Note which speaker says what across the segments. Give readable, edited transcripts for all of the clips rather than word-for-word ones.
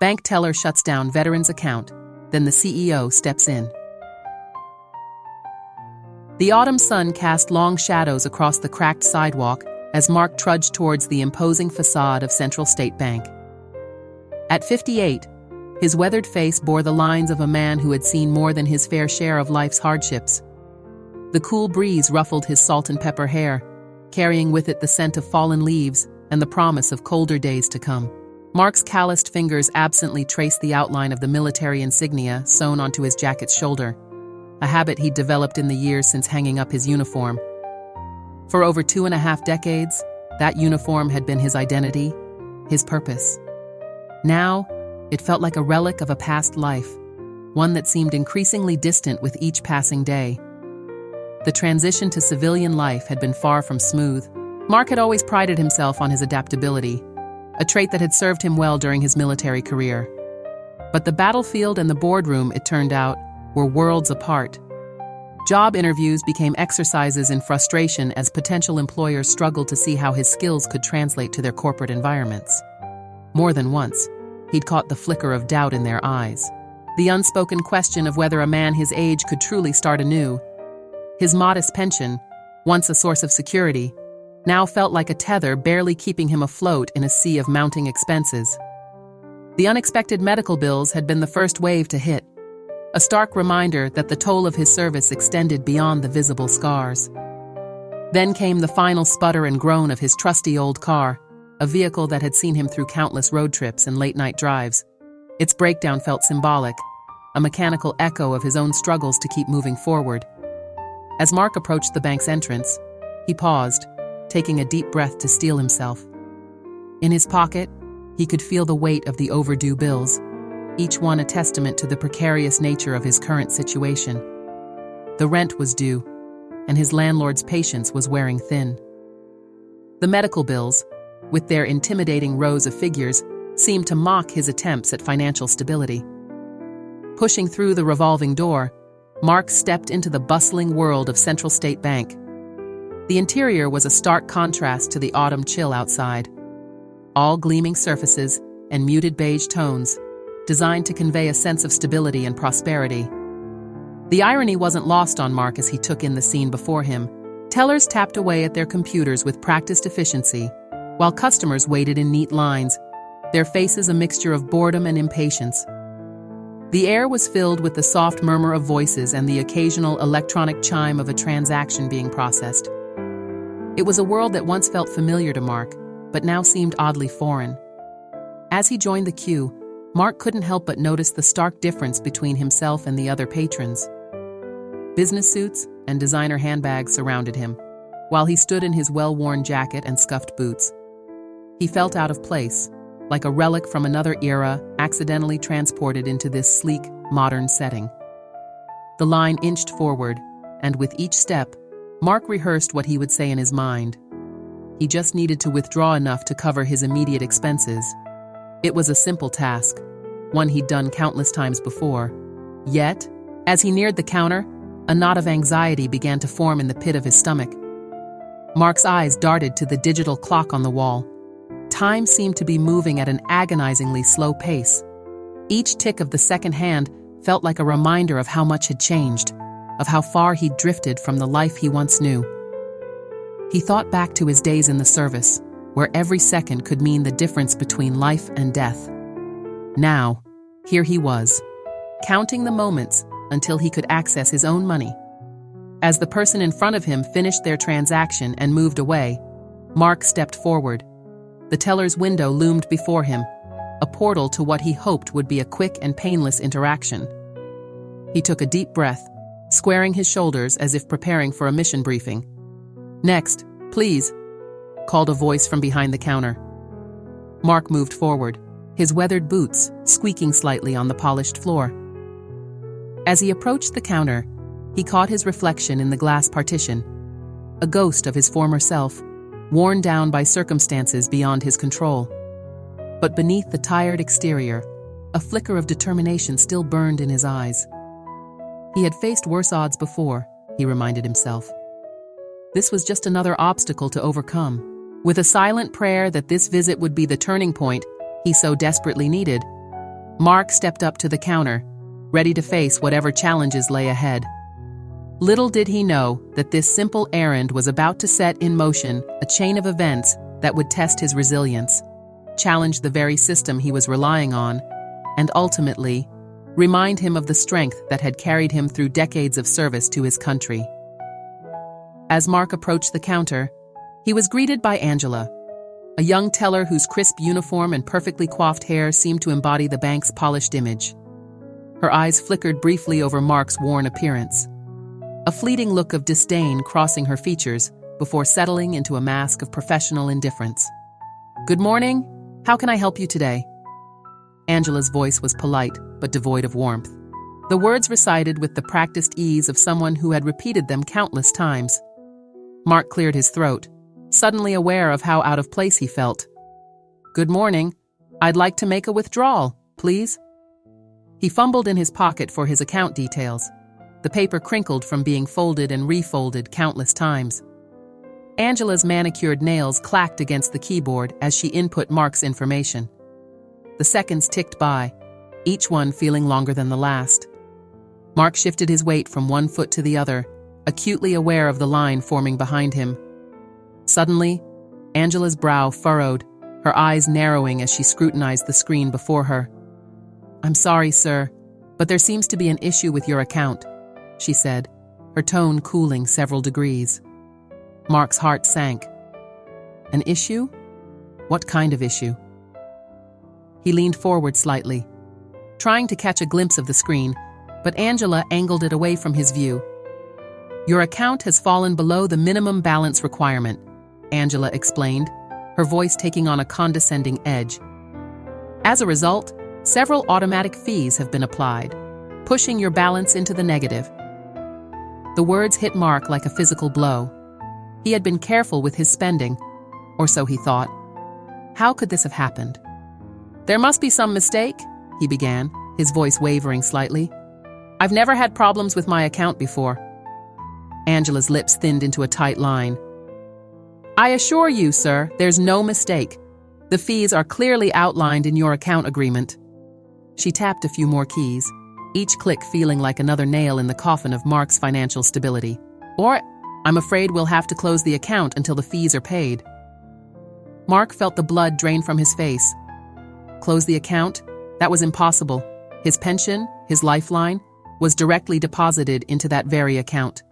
Speaker 1: Bank teller shuts down veteran's account, then the CEO steps in. The autumn sun cast long shadows across the cracked sidewalk as Mark trudged towards the imposing facade of Central State Bank. At 58, his weathered face bore the lines of a man who had seen more than his fair share of life's hardships. The cool breeze ruffled his salt and pepper hair, carrying with it the scent of fallen leaves and the promise of colder days to come. Mark's calloused fingers absently traced the outline of the military insignia sewn onto his jacket's shoulder, a habit he'd developed in the years since hanging up his uniform. For over 2.5 decades, that uniform had been his identity, his purpose. Now, it felt like a relic of a past life, one that seemed increasingly distant with each passing day. The transition to civilian life had been far from smooth. Mark had always prided himself on his adaptability, a trait that had served him well during his military career. But the battlefield and the boardroom, it turned out, were worlds apart. Job interviews became exercises in frustration as potential employers struggled to see how his skills could translate to their corporate environments. More than once, he'd caught the flicker of doubt in their eyes, the unspoken question of whether a man his age could truly start anew. His modest pension, once a source of security, now felt like a tether barely keeping him afloat in a sea of mounting expenses. The unexpected medical bills had been the first wave to hit, a stark reminder that the toll of his service extended beyond the visible scars. Then came the final sputter and groan of his trusty old car, a vehicle that had seen him through countless road trips and late-night drives. Its breakdown felt symbolic, a mechanical echo of his own struggles to keep moving forward. As Mark approached the bank's entrance, he paused, taking a deep breath to steel himself. In his pocket, he could feel the weight of the overdue bills, each one a testament to the precarious nature of his current situation. The rent was due, and his landlord's patience was wearing thin. The medical bills, with their intimidating rows of figures, seemed to mock his attempts at financial stability. Pushing through the revolving door, Mark stepped into the bustling world of Central State Bank. The interior was a stark contrast to the autumn chill outside. All gleaming surfaces and muted beige tones, designed to convey a sense of stability and prosperity. The irony wasn't lost on Mark as he took in the scene before him. Tellers tapped away at their computers with practiced efficiency, while customers waited in neat lines, their faces a mixture of boredom and impatience. The air was filled with the soft murmur of voices and the occasional electronic chime of a transaction being processed. It was a world that once felt familiar to Mark, but now seemed oddly foreign. As he joined the queue, Mark couldn't help but notice the stark difference between himself and the other patrons. Business suits and designer handbags surrounded him, while he stood in his well-worn jacket and scuffed boots. He felt out of place, like a relic from another era accidentally transported into this sleek, modern setting. The line inched forward, and with each step, Mark rehearsed what he would say in his mind. He just needed to withdraw enough to cover his immediate expenses. It was a simple task, one he'd done countless times before. Yet, as he neared the counter, a knot of anxiety began to form in the pit of his stomach. Mark's eyes darted to the digital clock on the wall. Time seemed to be moving at an agonizingly slow pace. Each tick of the second hand felt like a reminder of how much had changed, of how far he'd drifted from the life he once knew. He thought back to his days in the service, where every second could mean the difference between life and death. Now, here he was, counting the moments until he could access his own money. As the person in front of him finished their transaction and moved away, Mark stepped forward. The teller's window loomed before him, a portal to what he hoped would be a quick and painless interaction. He took a deep breath, squaring his shoulders as if preparing for a mission briefing. "Next, please," called a voice from behind the counter. Mark moved forward, his weathered boots squeaking slightly on the polished floor. As he approached the counter, he caught his reflection in the glass partition, a ghost of his former self, worn down by circumstances beyond his control. But beneath the tired exterior, a flicker of determination still burned in his eyes. He had faced worse odds before, he reminded himself. This was just another obstacle to overcome. With a silent prayer that this visit would be the turning point he so desperately needed, Mark stepped up to the counter, ready to face whatever challenges lay ahead. Little did he know that this simple errand was about to set in motion a chain of events that would test his resilience, challenge the very system he was relying on, and ultimately, remind him of the strength that had carried him through decades of service to his country. As Mark approached the counter, he was greeted by Angela, a young teller whose crisp uniform and perfectly coiffed hair seemed to embody the bank's polished image. Her eyes flickered briefly over Mark's worn appearance, a fleeting look of disdain crossing her features before settling into a mask of professional indifference. "Good morning. How can I help you today?" Angela's voice was polite, but devoid of warmth. The words recited with the practiced ease of someone who had repeated them countless times. Mark cleared his throat, suddenly aware of how out of place he felt. "Good morning. I'd like to make a withdrawal, please." He fumbled in his pocket for his account details. The paper crinkled from being folded and refolded countless times. Angela's manicured nails clacked against the keyboard as she input Mark's information. The seconds ticked by, each one feeling longer than the last. Mark shifted his weight from one foot to the other, acutely aware of the line forming behind him. Suddenly, Angela's brow furrowed, her eyes narrowing as she scrutinized the screen before her. "I'm sorry, sir, but there seems to be an issue with your account," she said, her tone cooling several degrees. Mark's heart sank. An issue? What kind of issue? He leaned forward slightly, trying to catch a glimpse of the screen, but Angela angled it away from his view. "Your account has fallen below the minimum balance requirement," Angela explained, her voice taking on a condescending edge. "As a result, several automatic fees have been applied, pushing your balance into the negative." The words hit Mark like a physical blow. He had been careful with his spending, or so he thought. How could this have happened? "There must be some mistake," he began, his voice wavering slightly. "I've never had problems with my account before." Angela's lips thinned into a tight line. "I assure you, sir, there's no mistake. The fees are clearly outlined in your account agreement." She tapped a few more keys, each click feeling like another nail in the coffin of Mark's financial stability. "Or, I'm afraid we'll have to close the account until the fees are paid." Mark felt the blood drain from his face. Close the account? That was impossible. His pension, his lifeline, was directly deposited into that very account.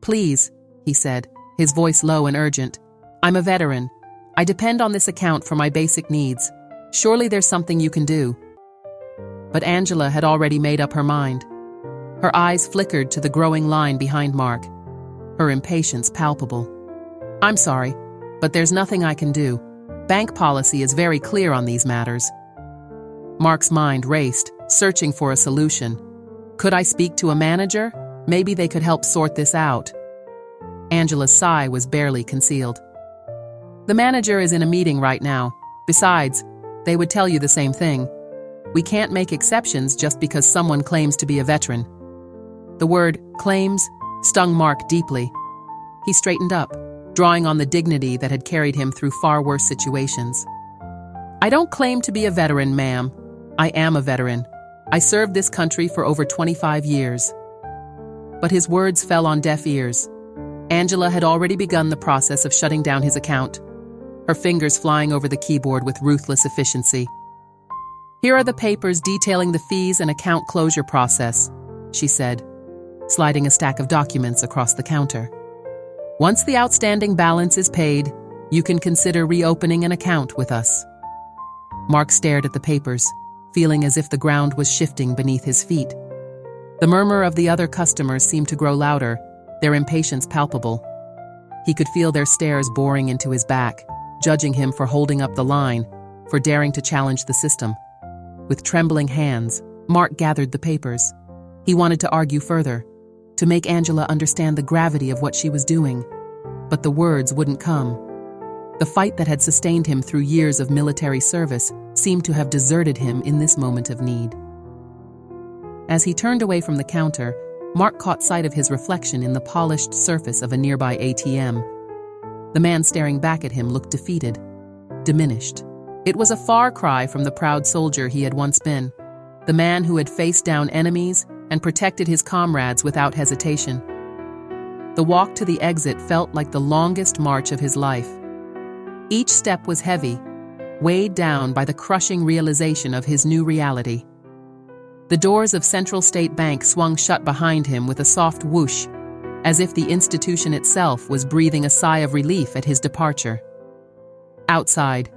Speaker 1: "Please," he said, his voice low and urgent. "I'm a veteran. I depend on this account for my basic needs. Surely there's something you can do." But Angela had already made up her mind. Her eyes flickered to the growing line behind Mark, her impatience palpable. "I'm sorry, but there's nothing I can do. Bank policy is very clear on these matters." Mark's mind raced, searching for a solution. Could I speak to a manager? Maybe they could help sort this out. Angela's sigh was barely concealed. "The manager is in a meeting right now. Besides, they would tell you the same thing. We can't make exceptions just because someone claims to be a veteran." The word "claims" stung Mark deeply. He straightened up, drawing on the dignity that had carried him through far worse situations. "I don't claim to be a veteran, ma'am. I am a veteran. I served this country for over 25 years. But his words fell on deaf ears. Angela had already begun the process of shutting down his account, her fingers flying over the keyboard with ruthless efficiency. "Here are the papers detailing the fees and account closure process," she said, sliding a stack of documents across the counter. "Once the outstanding balance is paid, you can consider reopening an account with us." Mark stared at the papers, feeling as if the ground was shifting beneath his feet. The murmur of the other customers seemed to grow louder, their impatience palpable. He could feel their stares boring into his back, judging him for holding up the line, for daring to challenge the system. With trembling hands, Mark gathered the papers. He wanted to argue further, to make Angela understand the gravity of what she was doing. But the words wouldn't come. The fight that had sustained him through years of military service seemed to have deserted him in this moment of need. As he turned away from the counter, Mark caught sight of his reflection in the polished surface of a nearby ATM. The man staring back at him looked defeated, diminished. It was a far cry from the proud soldier he had once been, the man who had faced down enemies and protected his comrades without hesitation. The walk to the exit felt like the longest march of his life. Each step was heavy, weighed down by the crushing realization of his new reality. The doors of Central State Bank swung shut behind him with a soft whoosh, as if the institution itself was breathing a sigh of relief at his departure. Outside,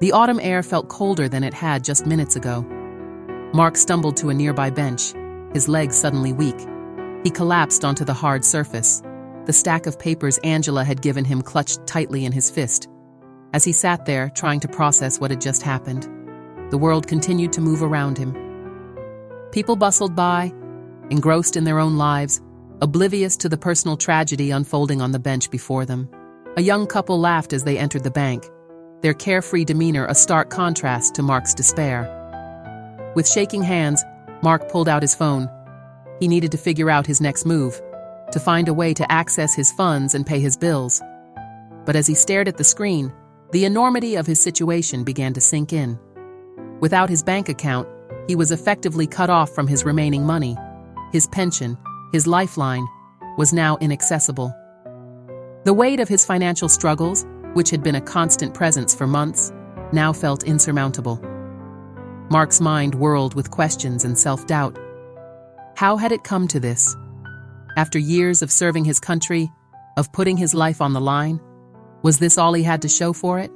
Speaker 1: the autumn air felt colder than it had just minutes ago. Mark stumbled to a nearby bench, his legs suddenly weak. He collapsed onto the hard surface, the stack of papers Angela had given him clutched tightly in his fist. As he sat there, trying to process what had just happened, the world continued to move around him. People bustled by, engrossed in their own lives, oblivious to the personal tragedy unfolding on the bench before them. A young couple laughed as they entered the bank, their carefree demeanor a stark contrast to Mark's despair. With shaking hands, Mark pulled out his phone. He needed to figure out his next move, to find a way to access his funds and pay his bills. But as he stared at the screen, the enormity of his situation began to sink in. Without his bank account, he was effectively cut off from his remaining money. His pension, his lifeline, was now inaccessible. The weight of his financial struggles, which had been a constant presence for months, now felt insurmountable. Mark's mind whirled with questions and self-doubt. How had it come to this? After years of serving his country, of putting his life on the line, was this all he had to show for it?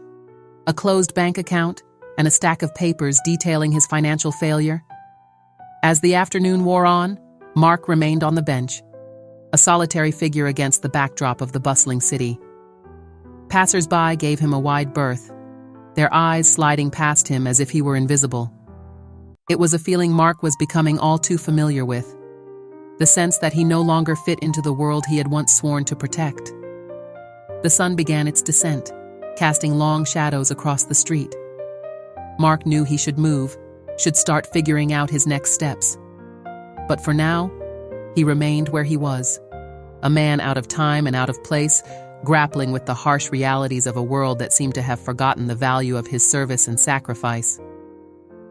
Speaker 1: A closed bank account and a stack of papers detailing his financial failure? As the afternoon wore on, Mark remained on the bench, a solitary figure against the backdrop of the bustling city. Passers-by gave him a wide berth, their eyes sliding past him as if he were invisible. It was a feeling Mark was becoming all too familiar with, the sense that he no longer fit into the world he had once sworn to protect. The sun began its descent, casting long shadows across the street. Mark knew he should move, should start figuring out his next steps. But for now, he remained where he was, a man out of time and out of place, grappling with the harsh realities of a world that seemed to have forgotten the value of his service and sacrifice.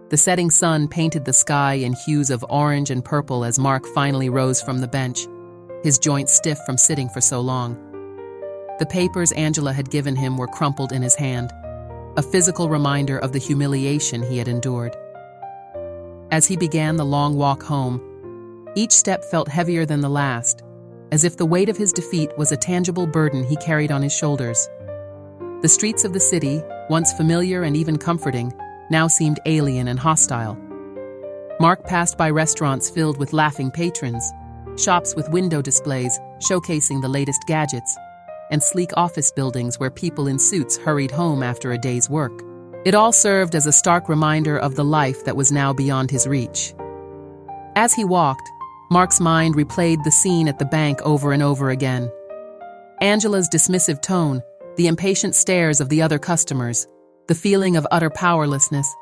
Speaker 1: The setting sun painted the sky in hues of orange and purple as Mark finally rose from the bench, his joints stiff from sitting for so long. The papers Angela had given him were crumpled in his hand, a physical reminder of the humiliation he had endured. As he began the long walk home, each step felt heavier than the last, as if the weight of his defeat was a tangible burden he carried on his shoulders. The streets of the city, once familiar and even comforting, now seemed alien and hostile. Mark passed by restaurants filled with laughing patrons, shops with window displays showcasing the latest gadgets, and sleek office buildings where people in suits hurried home after a day's work. It all served as a stark reminder of the life that was now beyond his reach. As he walked, Mark's mind replayed the scene at the bank over and over again. Angela's dismissive tone, the impatient stares of the other customers, the feeling of utter powerlessness.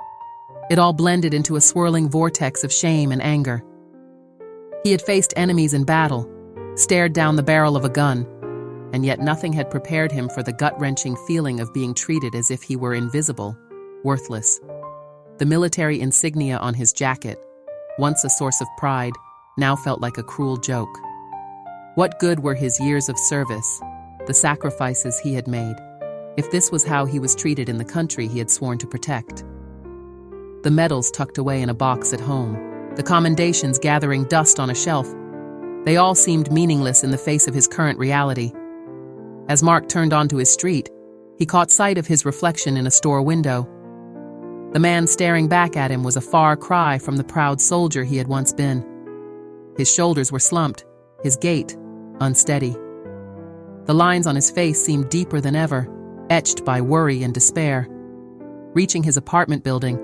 Speaker 1: It all blended into a swirling vortex of shame and anger. He had faced enemies in battle, stared down the barrel of a gun, and yet nothing had prepared him for the gut-wrenching feeling of being treated as if he were invisible, worthless. The military insignia on his jacket, once a source of pride, now felt like a cruel joke. What good were his years of service, the sacrifices he had made, if this was how he was treated in the country he had sworn to protect? The medals tucked away in a box at home, the commendations gathering dust on a shelf, they all seemed meaningless in the face of his current reality. As Mark turned onto his street, he caught sight of his reflection in a store window. The man staring back at him was a far cry from the proud soldier he had once been. His shoulders were slumped, his gait unsteady. The lines on his face seemed deeper than ever, etched by worry and despair. Reaching his apartment building,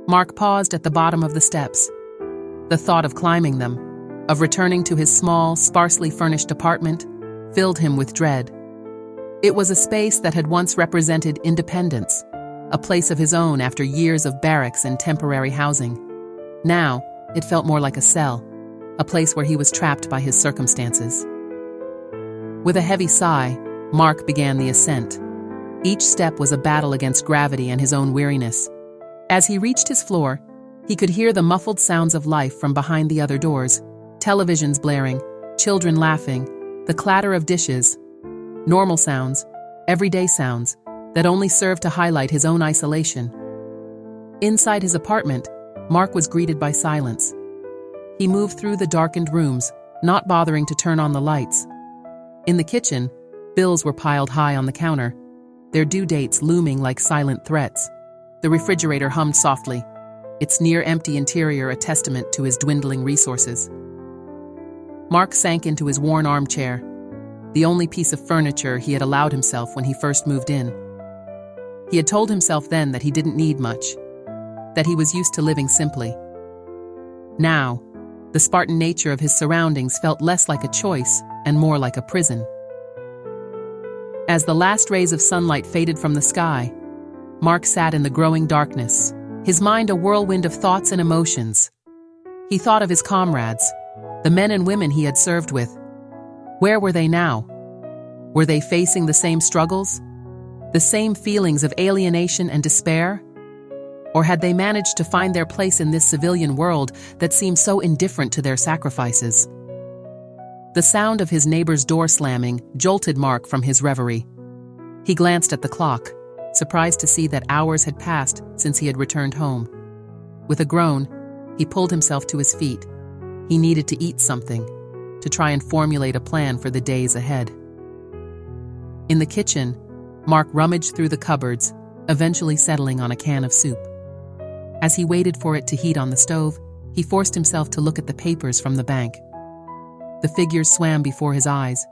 Speaker 1: Mark paused at the bottom of the steps. The thought of climbing them, of returning to his small, sparsely furnished apartment, filled him with dread. It was a space that had once represented independence, a place of his own after years of barracks and temporary housing. Now, it felt more like a cell, a place where he was trapped by his circumstances. With a heavy sigh, Mark began the ascent. Each step was a battle against gravity and his own weariness. As he reached his floor, he could hear the muffled sounds of life from behind the other doors, televisions blaring, children laughing, the clatter of dishes. Normal sounds, everyday sounds, that only served to highlight his own isolation. Inside his apartment, Mark was greeted by silence. He moved through the darkened rooms, not bothering to turn on the lights. In the kitchen, bills were piled high on the counter, their due dates looming like silent threats. The refrigerator hummed softly, its near-empty interior a testament to his dwindling resources. Mark sank into his worn armchair, the only piece of furniture he had allowed himself when he first moved in. He had told himself then that he didn't need much, that he was used to living simply. Now, the Spartan nature of his surroundings felt less like a choice and more like a prison. As the last rays of sunlight faded from the sky, Mark sat in the growing darkness, his mind a whirlwind of thoughts and emotions. He thought of his comrades, the men and women he had served with. Where were they now? Were they facing the same struggles? The same feelings of alienation and despair? Or had they managed to find their place in this civilian world that seemed so indifferent to their sacrifices? The sound of his neighbor's door slamming jolted Mark from his reverie. He glanced at the clock, surprised to see that hours had passed since he had returned home. With a groan, he pulled himself to his feet. He needed to eat something, to try and formulate a plan for the days ahead. In the kitchen, Mark rummaged through the cupboards, eventually settling on a can of soup. As he waited for it to heat on the stove, he forced himself to look at the papers from the bank. The figures swam before his eyes,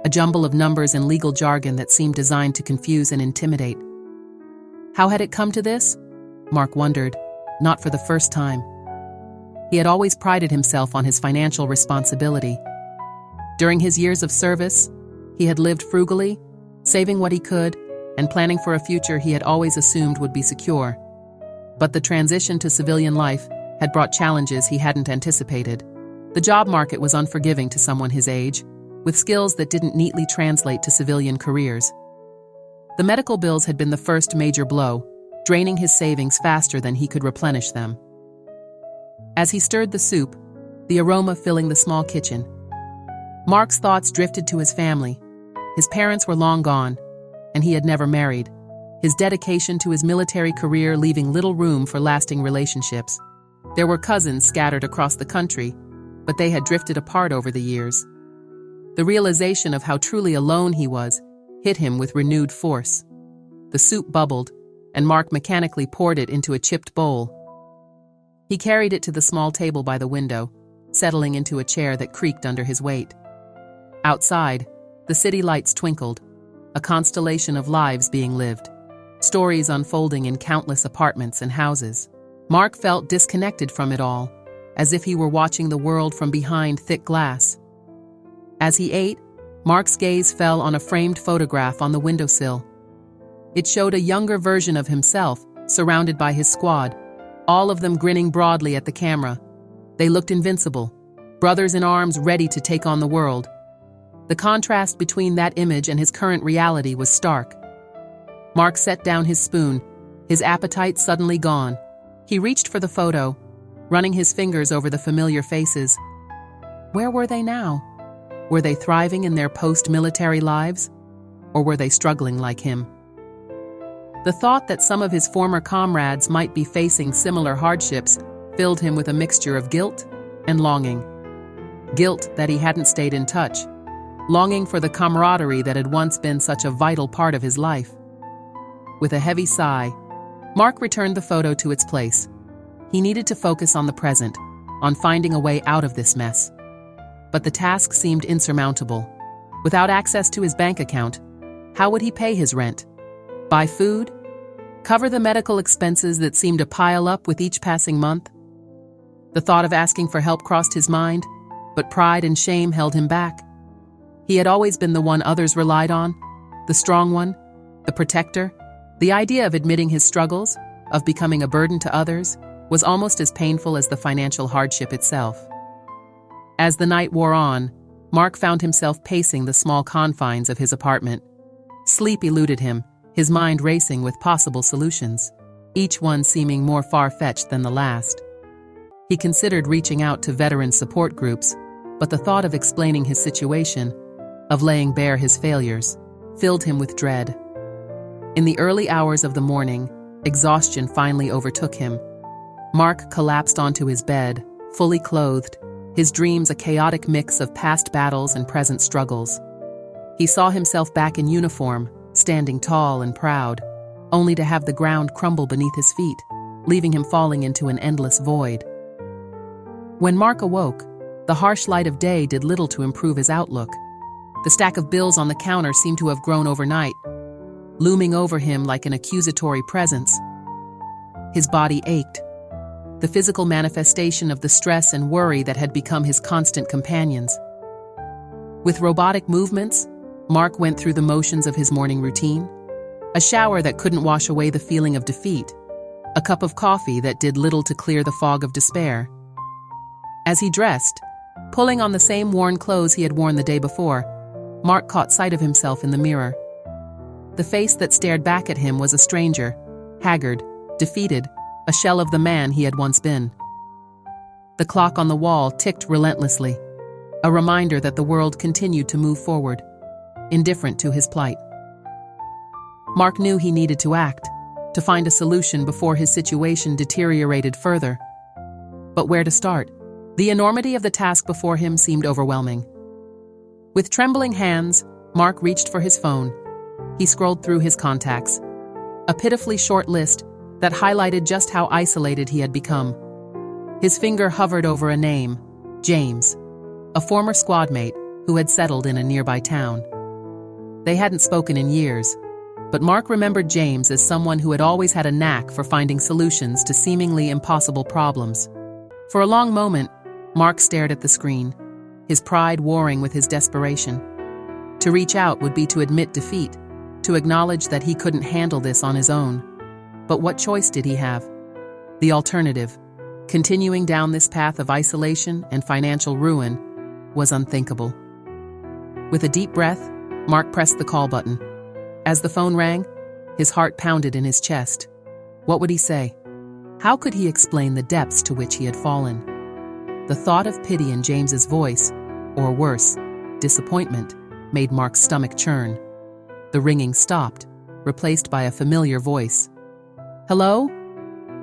Speaker 1: a jumble of numbers and legal jargon that seemed designed to confuse and intimidate. How had it come to this? Mark wondered, not for the first time. He had always prided himself on his financial responsibility. During his years of service, he had lived frugally, saving what he could, and planning for a future he had always assumed would be secure. But the transition to civilian life had brought challenges he hadn't anticipated. The job market was unforgiving to someone his age, with skills that didn't neatly translate to civilian careers. The medical bills had been the first major blow, draining his savings faster than he could replenish them. As he stirred the soup, the aroma filling the small kitchen, Mark's thoughts drifted to his family. His parents were long gone, and he had never married, his dedication to his military career leaving little room for lasting relationships. There were cousins scattered across the country, but they had drifted apart over the years. The realization of how truly alone he was hit him with renewed force. The soup bubbled, and Mark mechanically poured it into a chipped bowl. He carried it to the small table by the window, settling into a chair that creaked under his weight. Outside, the city lights twinkled, a constellation of lives being lived, stories unfolding in countless apartments and houses. Mark felt disconnected from it all, as if he were watching the world from behind thick glass. As he ate, Mark's gaze fell on a framed photograph on the windowsill. It showed a younger version of himself, surrounded by his squad, all of them grinning broadly at the camera. They looked invincible, brothers in arms ready to take on the world. The contrast between that image and his current reality was stark. Mark set down his spoon, his appetite suddenly gone. He reached for the photo, running his fingers over the familiar faces. Where were they now? Were they thriving in their post-military lives? Or were they struggling like him? The thought that some of his former comrades might be facing similar hardships filled him with a mixture of guilt and longing. Guilt that he hadn't stayed in touch, longing for the camaraderie that had once been such a vital part of his life. With a heavy sigh, Mark returned the photo to its place. He needed to focus on the present, on finding a way out of this mess. But the task seemed insurmountable. Without access to his bank account, how would he pay his rent? Buy food? Cover the medical expenses that seemed to pile up with each passing month? The thought of asking for help crossed his mind, but pride and shame held him back. He had always been the one others relied on, the strong one, the protector. The idea of admitting his struggles, of becoming a burden to others, was almost as painful as the financial hardship itself. As the night wore on, Mark found himself pacing the small confines of his apartment. Sleep eluded him, his mind racing with possible solutions, each one seeming more far-fetched than the last. He considered reaching out to veteran support groups, but the thought of explaining his situation, of laying bare his failures, filled him with dread. In the early hours of the morning, exhaustion finally overtook him. Mark collapsed onto his bed, fully clothed, his dreams a chaotic mix of past battles and present struggles. He saw himself back in uniform, standing tall and proud, only to have the ground crumble beneath his feet, leaving him falling into an endless void. When Mark awoke, the harsh light of day did little to improve his outlook. The stack of bills on the counter seemed to have grown overnight, looming over him like an accusatory presence. His body ached, the physical manifestation of the stress and worry that had become his constant companions. With robotic movements, Mark went through the motions of his morning routine. A shower that couldn't wash away the feeling of defeat, a cup of coffee that did little to clear the fog of despair. As he dressed, pulling on the same worn clothes he had worn the day before, Mark caught sight of himself in the mirror. The face that stared back at him was a stranger, haggard, defeated, a shell of the man he had once been. The clock on the wall ticked relentlessly, a reminder that the world continued to move forward, indifferent to his plight. Mark knew he needed to act, to find a solution before his situation deteriorated further. But where to start? The enormity of the task before him seemed overwhelming. With trembling hands, Mark reached for his phone. He scrolled through his contacts, a pitifully short list that highlighted just how isolated he had become. His finger hovered over a name, James, a former squad mate who had settled in a nearby town. They hadn't spoken in years, but Mark remembered James as someone who had always had a knack for finding solutions to seemingly impossible problems. For a long moment, Mark stared at the screen, his pride warring with his desperation. To reach out would be to admit defeat, to acknowledge that he couldn't handle this on his own. But what choice did he have? The alternative, continuing down this path of isolation and financial ruin, was unthinkable. With a deep breath, Mark pressed the call button. As the phone rang, his heart pounded in his chest. What would he say? How could he explain the depths to which he had fallen? The thought of pity in James's voice, or worse, disappointment, made Mark's stomach churn. The ringing stopped, replaced by a familiar voice. Hello?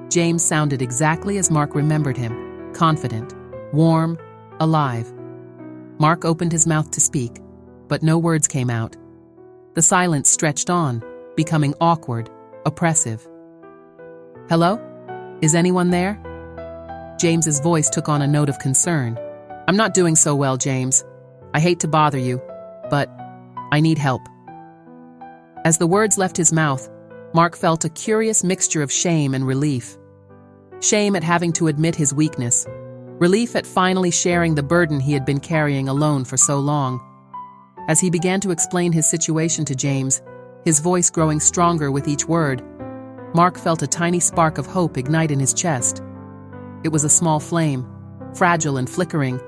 Speaker 1: James sounded exactly as Mark remembered him, confident, warm, alive. Mark opened his mouth to speak, but no words came out. The silence stretched on, becoming awkward, oppressive. Hello? Is anyone there? James's voice took on a note of concern. I'm not doing so well, James. I hate to bother you, but I need help. As the words left his mouth, Mark felt a curious mixture of shame and relief. Shame at having to admit his weakness, relief at finally sharing the burden he had been carrying alone for so long. As he began to explain his situation to James, his voice growing stronger with each word, Mark felt a tiny spark of hope ignite in his chest. It was a small flame, fragile and flickering,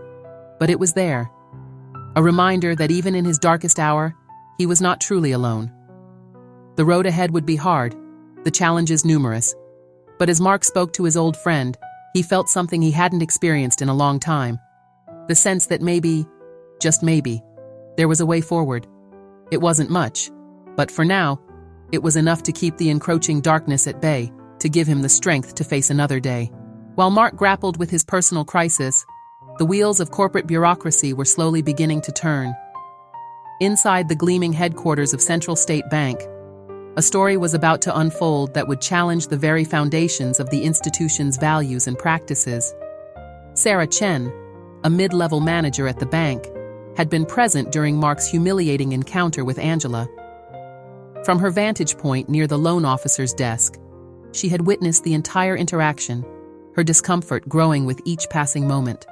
Speaker 1: but it was there. A reminder that even in his darkest hour, he was not truly alone. The road ahead would be hard, the challenges numerous, but as Mark spoke to his old friend, he felt something he hadn't experienced in a long time. The sense that maybe, just maybe, there was a way forward. It wasn't much, but for now, it was enough to keep the encroaching darkness at bay, to give him the strength to face another day. While Mark grappled with his personal crisis, the wheels of corporate bureaucracy were slowly beginning to turn. Inside the gleaming headquarters of Central State Bank, a story was about to unfold that would challenge the very foundations of the institution's values and practices. Sarah Chen, a mid-level manager at the bank, had been present during Mark's humiliating encounter with Angela. From her vantage point near the loan officer's desk, she had witnessed the entire interaction, her discomfort growing with each passing moment.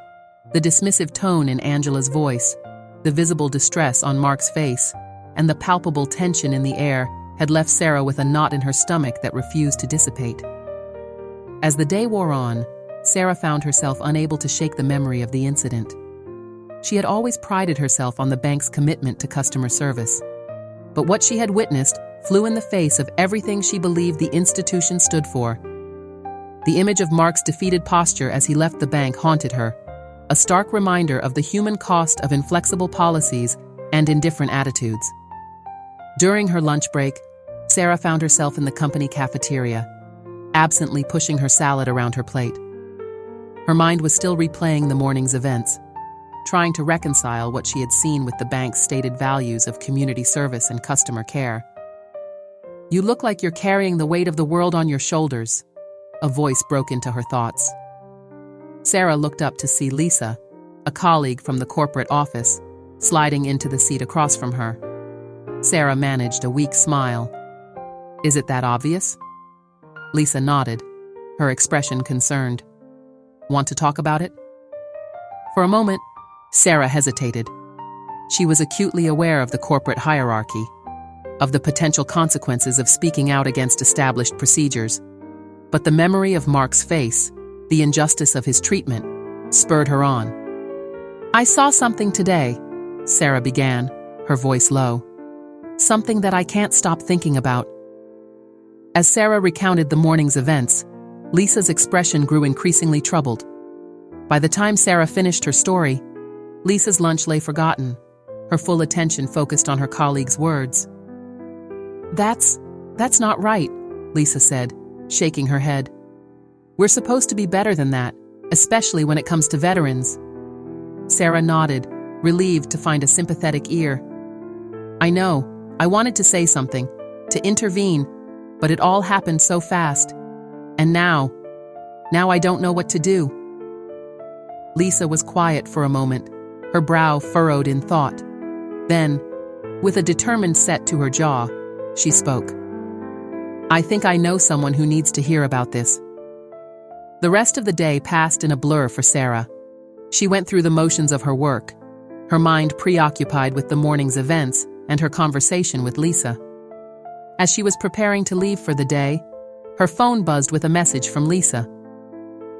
Speaker 1: The dismissive tone in Angela's voice, the visible distress on Mark's face, and the palpable tension in the air had left Sarah with a knot in her stomach that refused to dissipate. As the day wore on, Sarah found herself unable to shake the memory of the incident. She had always prided herself on the bank's commitment to customer service, but what she had witnessed flew in the face of everything she believed the institution stood for. The image of Mark's defeated posture as he left the bank haunted her, a stark reminder of the human cost of inflexible policies and indifferent attitudes. During her lunch break, Sarah found herself in the company cafeteria, absently pushing her salad around her plate. Her mind was still replaying the morning's events, trying to reconcile what she had seen with the bank's stated values of community service and customer care. "You look like you're carrying the weight of the world on your shoulders," a voice broke into her thoughts. Sarah looked up to see Lisa, a colleague from the corporate office, sliding into the seat across from her. Sarah managed a weak smile. "Is it that obvious?" Lisa nodded, her expression concerned. "Want to talk about it?" For a moment, Sarah hesitated. She was acutely aware of the corporate hierarchy, of the potential consequences of speaking out against established procedures. But the memory of Mark's face, the injustice of his treatment, spurred her on. "I saw something today," Sarah began, her voice low. "Something that I can't stop thinking about." As Sarah recounted the morning's events, Lisa's expression grew increasingly troubled. By the time Sarah finished her story, Lisa's lunch lay forgotten, her full attention focused on her colleague's words. That's not right," Lisa said, shaking her head. "We're supposed to be better than that, especially when it comes to veterans." Sarah nodded, relieved to find a sympathetic ear. "I know, I wanted to say something, to intervene, but it all happened so fast. And now I don't know what to do." Lisa was quiet for a moment, her brow furrowed in thought. Then, with a determined set to her jaw, she spoke. "I think I know someone who needs to hear about this." The rest of the day passed in a blur for Sarah. She went through the motions of her work, her mind preoccupied with the morning's events and her conversation with Lisa. As she was preparing to leave for the day, her phone buzzed with a message from Lisa.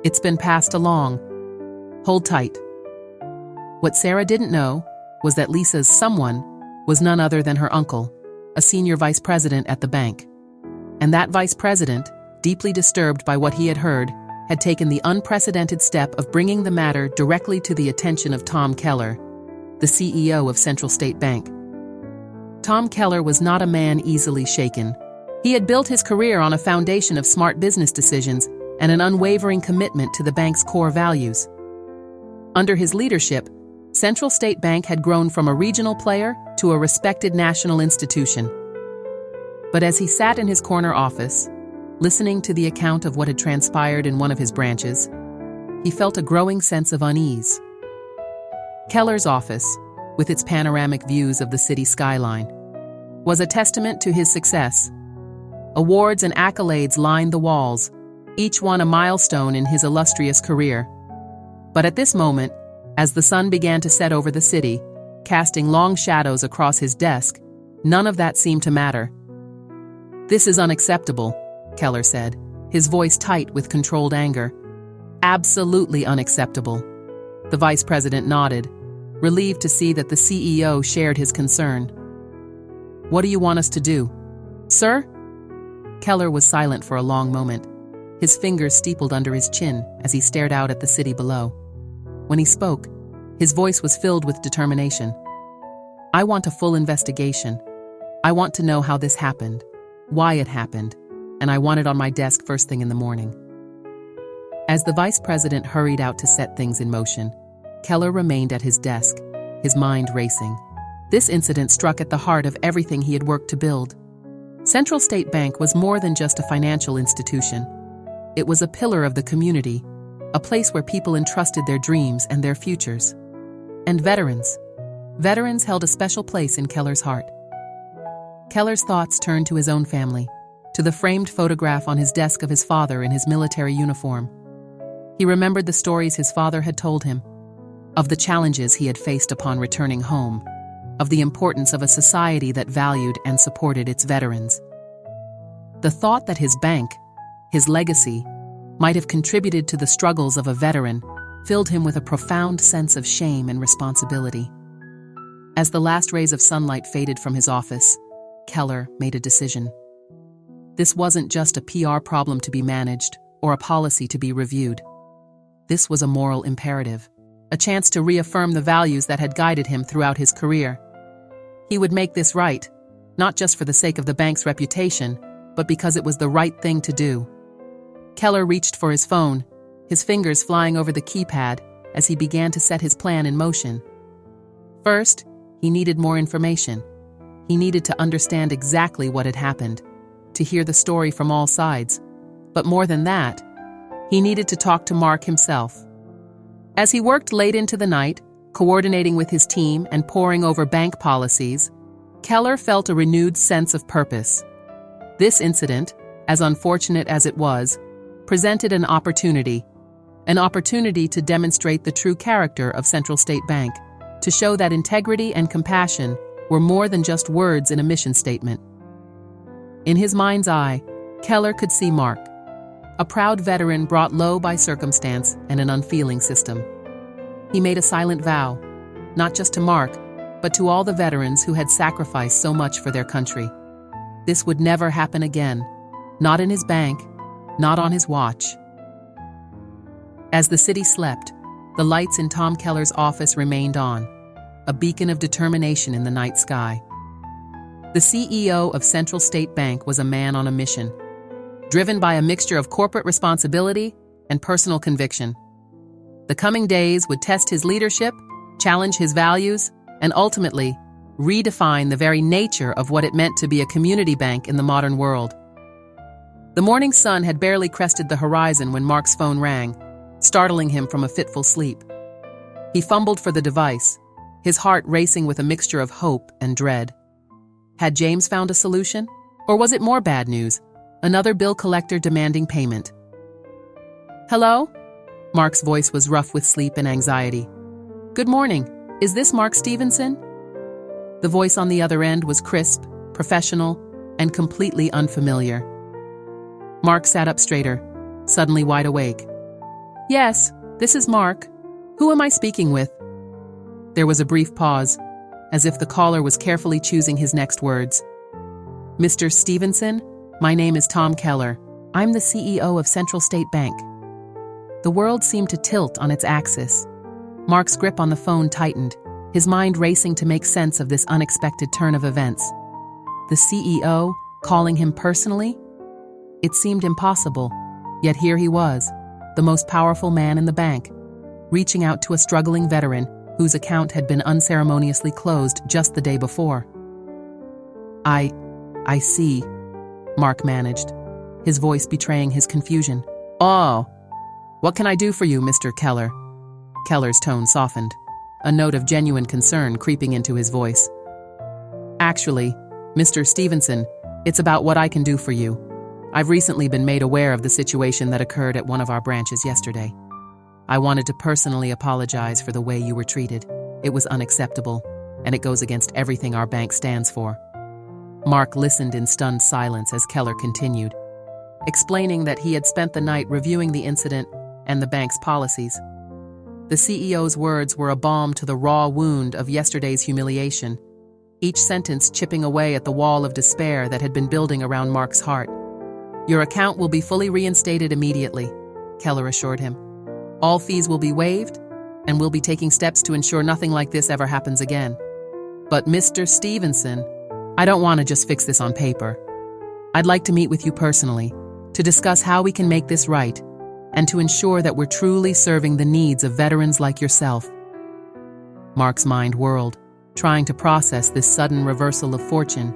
Speaker 1: "It's been passed along. Hold tight." What Sarah didn't know was that Lisa's someone was none other than her uncle, a senior vice president at the bank. And that vice president, deeply disturbed by what he had heard, had taken the unprecedented step of bringing the matter directly to the attention of Tom Keller, the CEO of Central State Bank. Tom Keller was not a man easily shaken. He had built his career on a foundation of smart business decisions and an unwavering commitment to the bank's core values. Under his leadership, Central State Bank had grown from a regional player to a respected national institution. But as he sat in his corner office, listening to the account of what had transpired in one of his branches, he felt a growing sense of unease. Keller's office, with its panoramic views of the city skyline, was a testament to his success. Awards and accolades lined the walls, each one a milestone in his illustrious career. But at this moment, as the sun began to set over the city, casting long shadows across his desk, none of that seemed to matter. "This is unacceptable," Keller said, his voice tight with controlled anger. "Absolutely unacceptable." The vice president nodded, relieved to see that the CEO shared his concern. "What do you want us to do, sir?" Keller was silent for a long moment, his fingers steepled under his chin as he stared out at the city below. When he spoke, his voice was filled with determination. "I want a full investigation. I want to know how this happened, why it happened, and I want it on my desk first thing in the morning." As the vice president hurried out to set things in motion, Keller remained at his desk, his mind racing. This incident struck at the heart of everything he had worked to build. Central State Bank was more than just a financial institution. It was a pillar of the community, a place where people entrusted their dreams and their futures. And veterans. Veterans held a special place in Keller's heart. Keller's thoughts turned to his own family, to the framed photograph on his desk of his father in his military uniform. He remembered the stories his father had told him, of the challenges he had faced upon returning home, of the importance of a society that valued and supported its veterans. The thought that his bank, his legacy, might have contributed to the struggles of a veteran filled him with a profound sense of shame and responsibility. As the last rays of sunlight faded from his office, Keller made a decision. This wasn't just a PR problem to be managed or a policy to be reviewed. This was a moral imperative, a chance to reaffirm the values that had guided him throughout his career. He would make this right, not just for the sake of the bank's reputation, but because it was the right thing to do. Keller reached for his phone, his fingers flying over the keypad as he began to set his plan in motion. First, he needed more information. He needed to understand exactly what had happened, to hear the story from all sides. But more than that, he needed to talk to Mark himself. As he worked late into the night, coordinating with his team and poring over bank policies, Keller felt a renewed sense of purpose. This incident, as unfortunate as it was, presented an opportunity to demonstrate the true character of Central State Bank, to show that integrity and compassion were more than just words in a mission statement. In his mind's eye, Keller could see Mark, a proud veteran brought low by circumstance and an unfeeling system. He made a silent vow, not just to Mark, but to all the veterans who had sacrificed so much for their country. This would never happen again, not in his bank, not on his watch. As the city slept, the lights in Tom Keller's office remained on, a beacon of determination in the night sky. The CEO of Central State Bank was a man on a mission, driven by a mixture of corporate responsibility and personal conviction. The coming days would test his leadership, challenge his values, and ultimately redefine the very nature of what it meant to be a community bank in the modern world. The morning sun had barely crested the horizon when Mark's phone rang, startling him from a fitful sleep. He fumbled for the device, his heart racing with a mixture of hope and dread. Had James found a solution? Or was it more bad news? Another bill collector demanding payment. "Hello?" Mark's voice was rough with sleep and anxiety. "Good morning. Is this Mark Stevenson?" The voice on the other end was crisp, professional, and completely unfamiliar. Mark sat up straighter, suddenly wide awake. "Yes, this is Mark. Who am I speaking with?" There was a brief pause, as if the caller was carefully choosing his next words. "Mr. Stevenson, my name is Tom Keller. I'm the CEO of Central State Bank." The world seemed to tilt on its axis. Mark's grip on the phone tightened, his mind racing to make sense of this unexpected turn of events. The CEO calling him personally? It seemed impossible, yet here he was, the most powerful man in the bank, reaching out to a struggling veteran whose account had been unceremoniously closed just the day before. I see," Mark managed, his voice betraying his confusion. "Oh, what can I do for you, Mr. Keller?" Keller's tone softened, a note of genuine concern creeping into his voice. "Actually, Mr. Stevenson, it's about what I can do for you. I've recently been made aware of the situation that occurred at one of our branches yesterday. I wanted to personally apologize for the way you were treated. It was unacceptable, and it goes against everything our bank stands for." Mark listened in stunned silence as Keller continued, explaining that he had spent the night reviewing the incident and the bank's policies. The CEO's words were a balm to the raw wound of yesterday's humiliation, each sentence chipping away at the wall of despair that had been building around Mark's heart. "Your account will be fully reinstated immediately," Keller assured him. "All fees will be waived, and we'll be taking steps to ensure nothing like this ever happens again. But Mr. Stevenson, I don't want to just fix this on paper. I'd like to meet with you personally, to discuss how we can make this right, and to ensure that we're truly serving the needs of veterans like yourself." Mark's mind whirled, trying to process this sudden reversal of fortune.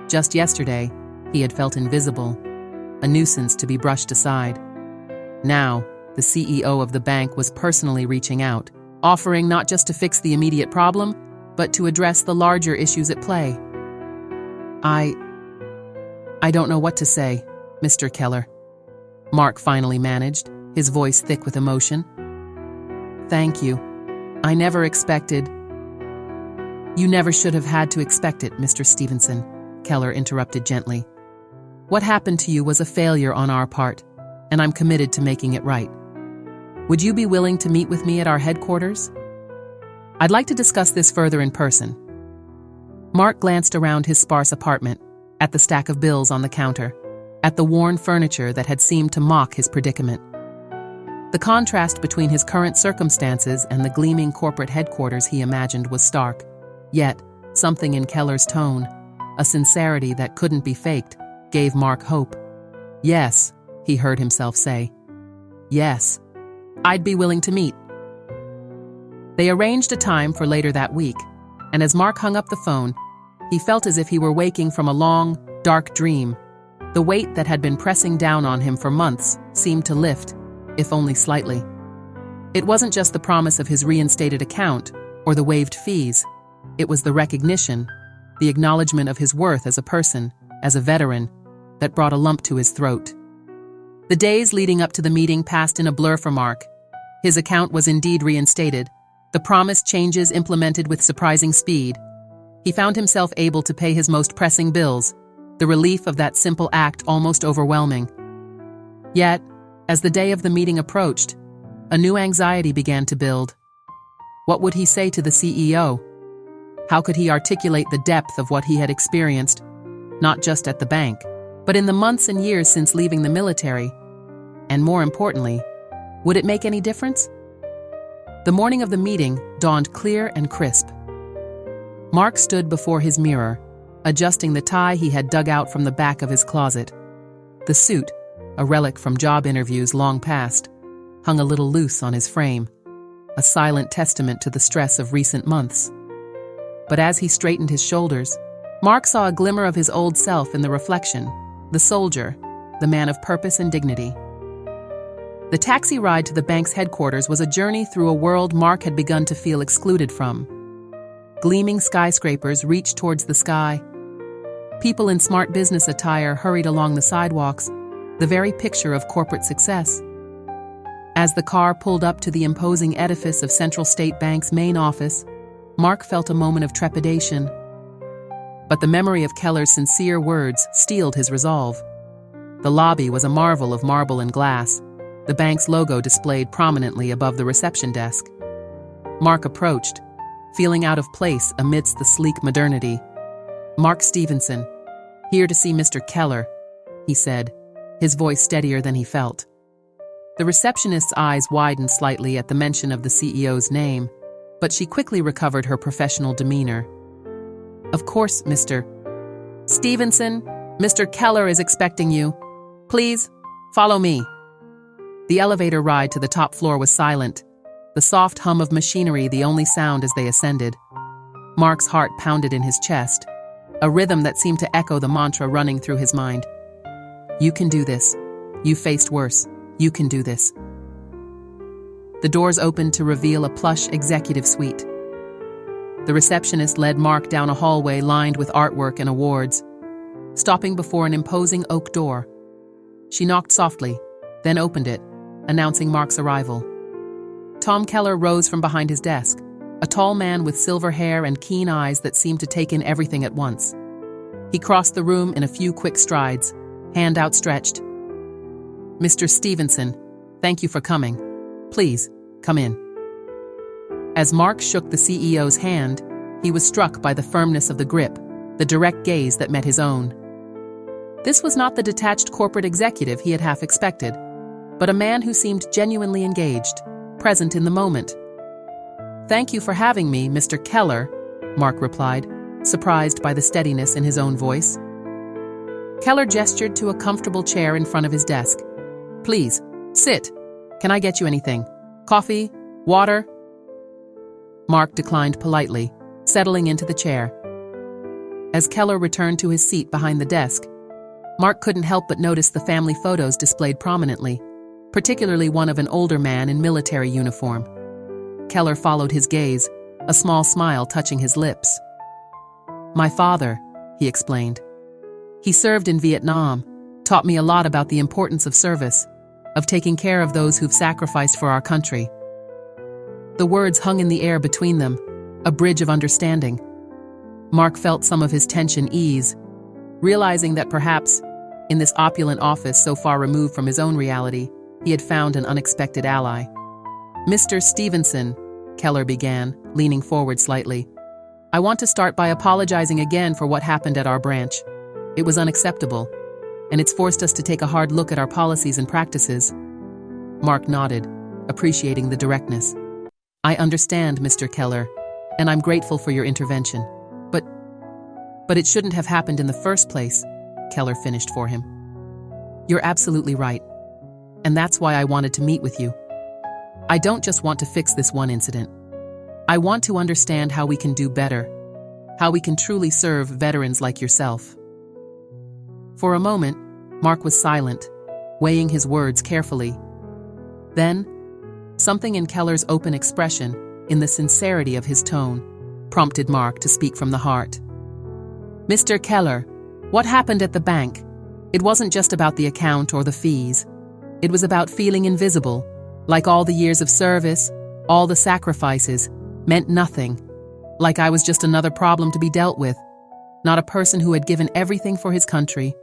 Speaker 1: Just yesterday, he had felt invisible, a nuisance to be brushed aside. Now, the CEO of the bank was personally reaching out, offering not just to fix the immediate problem, but to address the larger issues at play. I don't know what to say, Mr. Keller," Mark finally managed, his voice thick with emotion. "Thank you. I never expected—" "You never should have had to expect it, Mr. Stevenson," Keller interrupted gently. "What happened to you was a failure on our part, and I'm committed to making it right. Would you be willing to meet with me at our headquarters? I'd like to discuss this further in person." Mark glanced around his sparse apartment, at the stack of bills on the counter, at the worn furniture that had seemed to mock his predicament. The contrast between his current circumstances and the gleaming corporate headquarters he imagined was stark. Yet, something in Keller's tone, a sincerity that couldn't be faked, gave Mark hope. "Yes," he heard himself say. "Yes, I'd be willing to meet." They arranged a time for later that week, and as Mark hung up the phone, he felt as if he were waking from a long, dark dream. The weight that had been pressing down on him for months seemed to lift, if only slightly. It wasn't just the promise of his reinstated account or the waived fees. It was the recognition, the acknowledgement of his worth as a person, as a veteran, that brought a lump to his throat. The days leading up to the meeting passed in a blur for Mark. His account was indeed reinstated, the promised changes implemented with surprising speed. He found himself able to pay his most pressing bills, the relief of that simple act almost overwhelming. Yet, as the day of the meeting approached, a new anxiety began to build. What would he say to the CEO? How could he articulate the depth of what he had experienced, not just at the bank, but in the months and years since leaving the military? And more importantly, would it make any difference? The morning of the meeting dawned clear and crisp. Mark stood before his mirror, adjusting the tie he had dug out from the back of his closet. The suit, a relic from job interviews long past, hung a little loose on his frame, a silent testament to the stress of recent months. But as he straightened his shoulders, Mark saw a glimmer of his old self in the reflection, the soldier, the man of purpose and dignity. The taxi ride to the bank's headquarters was a journey through a world Mark had begun to feel excluded from. Gleaming skyscrapers reached towards the sky. People in smart business attire hurried along the sidewalks, the very picture of corporate success. As the car pulled up to the imposing edifice of Central State Bank's main office, Mark felt a moment of trepidation. But the memory of Keller's sincere words steeled his resolve. The lobby was a marvel of marble and glass, the bank's logo displayed prominently above the reception desk. Mark approached, feeling out of place amidst the sleek modernity. "Mark Stevenson, here to see Mr. Keller," he said, his voice steadier than he felt. The receptionist's eyes widened slightly at the mention of the CEO's name, but she quickly recovered her professional demeanor. "Of course, Mr. Stevenson, Mr. Keller is expecting you. Please, follow me." The elevator ride to the top floor was silent, the soft hum of machinery the only sound as they ascended. Mark's heart pounded in his chest, a rhythm that seemed to echo the mantra running through his mind. "You can do this. You faced worse. You can do this." The doors opened to reveal a plush executive suite. The receptionist led Mark down a hallway lined with artwork and awards, stopping before an imposing oak door. She knocked softly, then opened it, announcing Mark's arrival. Tom Keller rose from behind his desk, a tall man with silver hair and keen eyes that seemed to take in everything at once. He crossed the room in a few quick strides, hand outstretched. "Mr. Stevenson, thank you for coming. Please, come in." As Mark shook the CEO's hand, he was struck by the firmness of the grip, the direct gaze that met his own. This was not the detached corporate executive he had half expected, but a man who seemed genuinely engaged, present in the moment. "Thank you for having me, Mr. Keller," Mark replied, surprised by the steadiness in his own voice. Keller gestured to a comfortable chair in front of his desk. "Please, sit. Can I get you anything? Coffee? Water?" Mark declined politely, settling into the chair. As Keller returned to his seat behind the desk, Mark couldn't help but notice the family photos displayed prominently, particularly one of an older man in military uniform. Keller followed his gaze, a small smile touching his lips. "My father," he explained. "He served in Vietnam, taught me a lot about the importance of service, of taking care of those who've sacrificed for our country." The words hung in the air between them, a bridge of understanding. Mark felt some of his tension ease, realizing that perhaps, in this opulent office so far removed from his own reality, he had found an unexpected ally. "Mr. Stevenson," Keller began, leaning forward slightly, "I want to start by apologizing again for what happened at our branch. It was unacceptable, and it's forced us to take a hard look at our policies and practices. Mark nodded, appreciating the directness. I understand, Mr. Keller, and I'm grateful for your intervention. But it shouldn't have happened in the first place, Keller finished for him. You're absolutely right, and that's why I wanted to meet with you. I don't just want to fix this one incident. I want to understand how we can do better, how we can truly serve veterans like yourself. For a moment, Mark was silent, weighing his words carefully. Then, something in Keller's open expression, in the sincerity of his tone, prompted Mark to speak from the heart. Mr. Keller, what happened at the bank? It wasn't just about the account or the fees. It was about feeling invisible, like all the years of service, all the sacrifices, meant nothing. Like I was just another problem to be dealt with, not a person who had given everything for his country.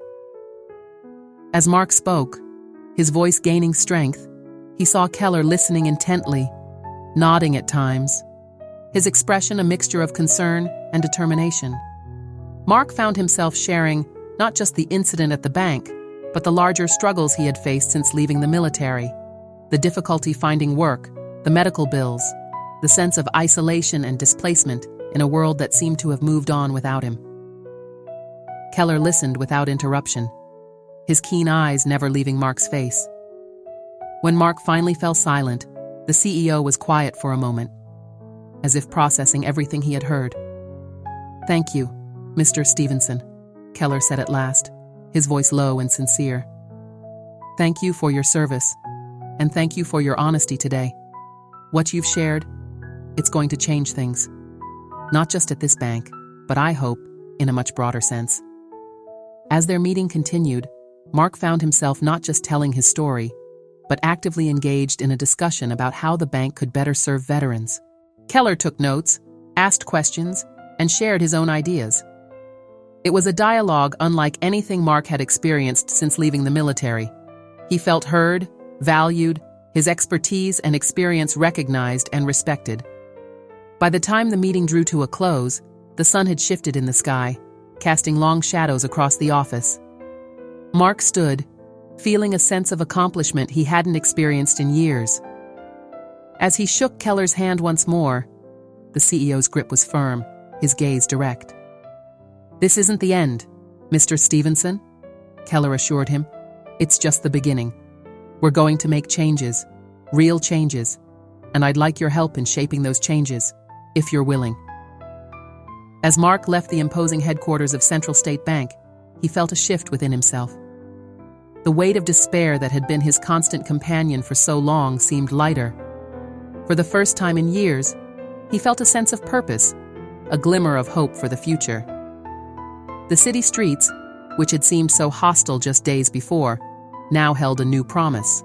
Speaker 1: As Mark spoke, his voice gaining strength, he saw Keller listening intently, nodding at times, his expression a mixture of concern and determination. Mark found himself sharing not just the incident at the bank, but the larger struggles he had faced since leaving the military. The difficulty finding work, the medical bills, the sense of isolation and displacement in a world that seemed to have moved on without him. Keller listened without interruption, his keen eyes never leaving Mark's face. When Mark finally fell silent, the CEO was quiet for a moment, as if processing everything he had heard. Thank you, Mr. Stevenson, Keller said at last, his voice low and sincere. Thank you for your service, and thank you for your honesty today. What you've shared, it's going to change things. Not just at this bank, but I hope, in a much broader sense. As their meeting continued, Mark found himself not just telling his story, but actively engaged in a discussion about how the bank could better serve veterans. Keller took notes, asked questions, and shared his own ideas. It was a dialogue unlike anything Mark had experienced since leaving the military. He felt heard, valued, his expertise and experience recognized and respected. By the time the meeting drew to a close, the sun had shifted in the sky, casting long shadows across the office. Mark stood, feeling a sense of accomplishment he hadn't experienced in years. As he shook Keller's hand once more, the CEO's grip was firm, his gaze direct. This isn't the end, Mr. Stevenson, Keller assured him. It's just the beginning. We're going to make changes, real changes, and I'd like your help in shaping those changes, if you're willing. As Mark left the imposing headquarters of Central State Bank, he felt a shift within himself. The weight of despair that had been his constant companion for so long seemed lighter. For the first time in years, he felt a sense of purpose, a glimmer of hope for the future. The city streets, which had seemed so hostile just days before, now held a new promise.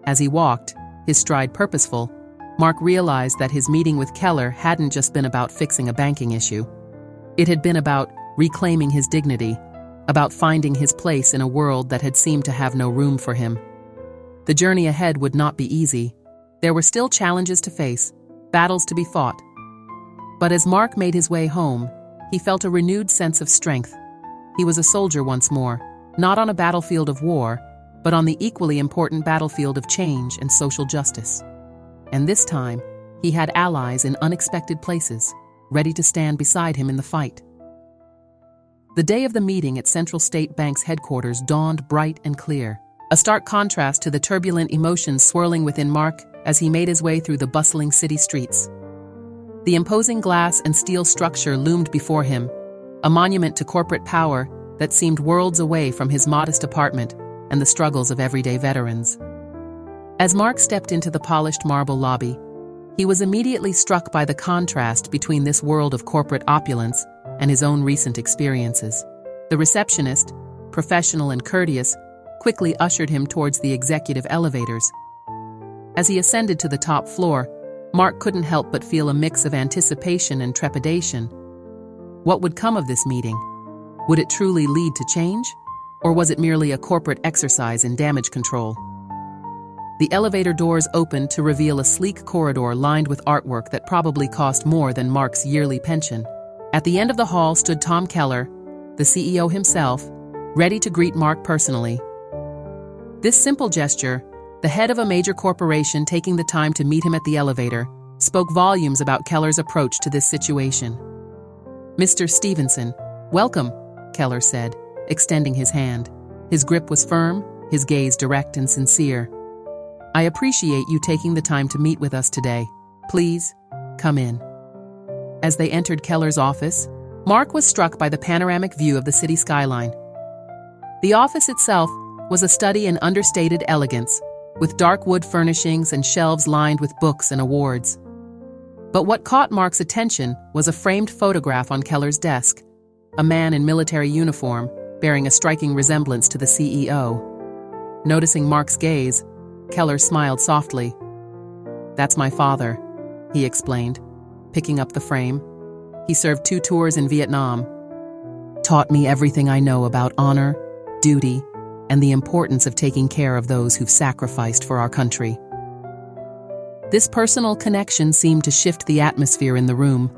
Speaker 1: As he walked, his stride purposeful, Mark realized that his meeting with Keller hadn't just been about fixing a banking issue. It had been about reclaiming his dignity, about finding his place in a world that had seemed to have no room for him. The journey ahead would not be easy. There were still challenges to face, battles to be fought. But as Mark made his way home, he felt a renewed sense of strength. He was a soldier once more, not on a battlefield of war, but on the equally important battlefield of change and social justice. And this time, he had allies in unexpected places, ready to stand beside him in the fight. The day of the meeting at Central State Bank's headquarters dawned bright and clear, a stark contrast to the turbulent emotions swirling within Mark as he made his way through the bustling city streets. The imposing glass and steel structure loomed before him, a monument to corporate power that seemed worlds away from his modest apartment and the struggles of everyday veterans. As Mark stepped into the polished marble lobby, he was immediately struck by the contrast between this world of corporate opulence and his own recent experiences. The receptionist, professional and courteous, quickly ushered him towards the executive elevators. As he ascended to the top floor, Mark couldn't help but feel a mix of anticipation and trepidation. What would come of this meeting? Would it truly lead to change? Or was it merely a corporate exercise in damage control? The elevator doors opened to reveal a sleek corridor lined with artwork that probably cost more than Mark's yearly pension. At the end of the hall stood Tom Keller, the CEO himself, ready to greet Mark personally. This simple gesture, the head of a major corporation taking the time to meet him at the elevator, spoke volumes about Keller's approach to this situation. "Mr. Stevenson, welcome," Keller said, extending his hand. His grip was firm, his gaze direct and sincere. "I appreciate you taking the time to meet with us today. Please, come in." As they entered Keller's office, Mark was struck by the panoramic view of the city skyline. The office itself was a study in understated elegance, with dark wood furnishings and shelves lined with books and awards. But what caught Mark's attention was a framed photograph on Keller's desk, a man in military uniform, bearing a striking resemblance to the CEO. Noticing Mark's gaze, Keller smiled softly. "That's my father," he explained, picking up the frame. "He served 2 tours in Vietnam. Taught me everything I know about honor, duty, and the importance of taking care of those who've sacrificed for our country." This personal connection seemed to shift the atmosphere in the room.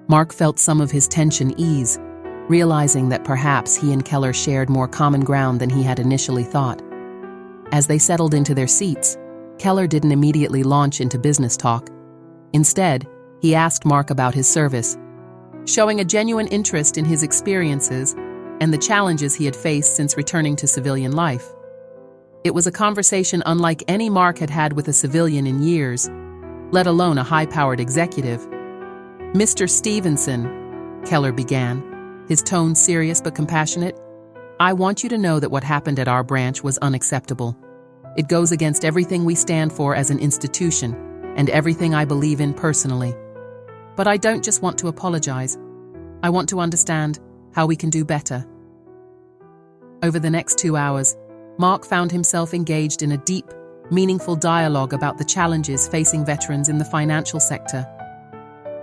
Speaker 1: Mark felt some of his tension ease, realizing that perhaps he and Keller shared more common ground than he had initially thought. As they settled into their seats, Keller didn't immediately launch into business talk. Instead, he asked Mark about his service, showing a genuine interest in his experiences and the challenges he had faced since returning to civilian life. It was a conversation unlike any Mark had had with a civilian in years, let alone a high-powered executive. "Mr. Stevenson," Keller began, his tone serious but compassionate, "I want you to know that what happened at our branch was unacceptable. It goes against everything we stand for as an institution and everything I believe in personally. But I don't just want to apologize. I want to understand how we can do better." Over the next 2 hours, Mark found himself engaged in a deep, meaningful dialogue about the challenges facing veterans in the financial sector.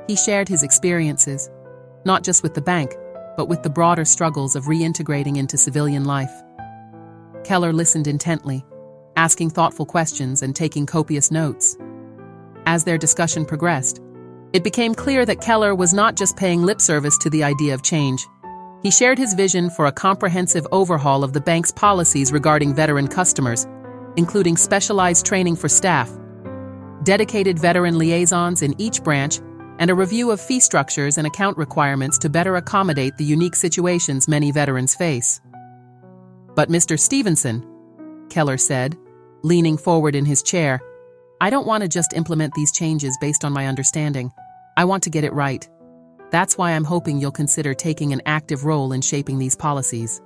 Speaker 1: He shared his experiences, not just with the bank, but with the broader struggles of reintegrating into civilian life. Keller listened intently, asking thoughtful questions and taking copious notes. As their discussion progressed, it became clear that Keller was not just paying lip service to the idea of change. He shared his vision for a comprehensive overhaul of the bank's policies regarding veteran customers, including specialized training for staff, dedicated veteran liaisons in each branch, and a review of fee structures and account requirements to better accommodate the unique situations many veterans face. "But Mr. Stevenson," Keller said, leaning forward in his chair, "I don't want to just implement these changes based on my understanding. I want to get it right. That's why I'm hoping you'll consider taking an active role in shaping these policies."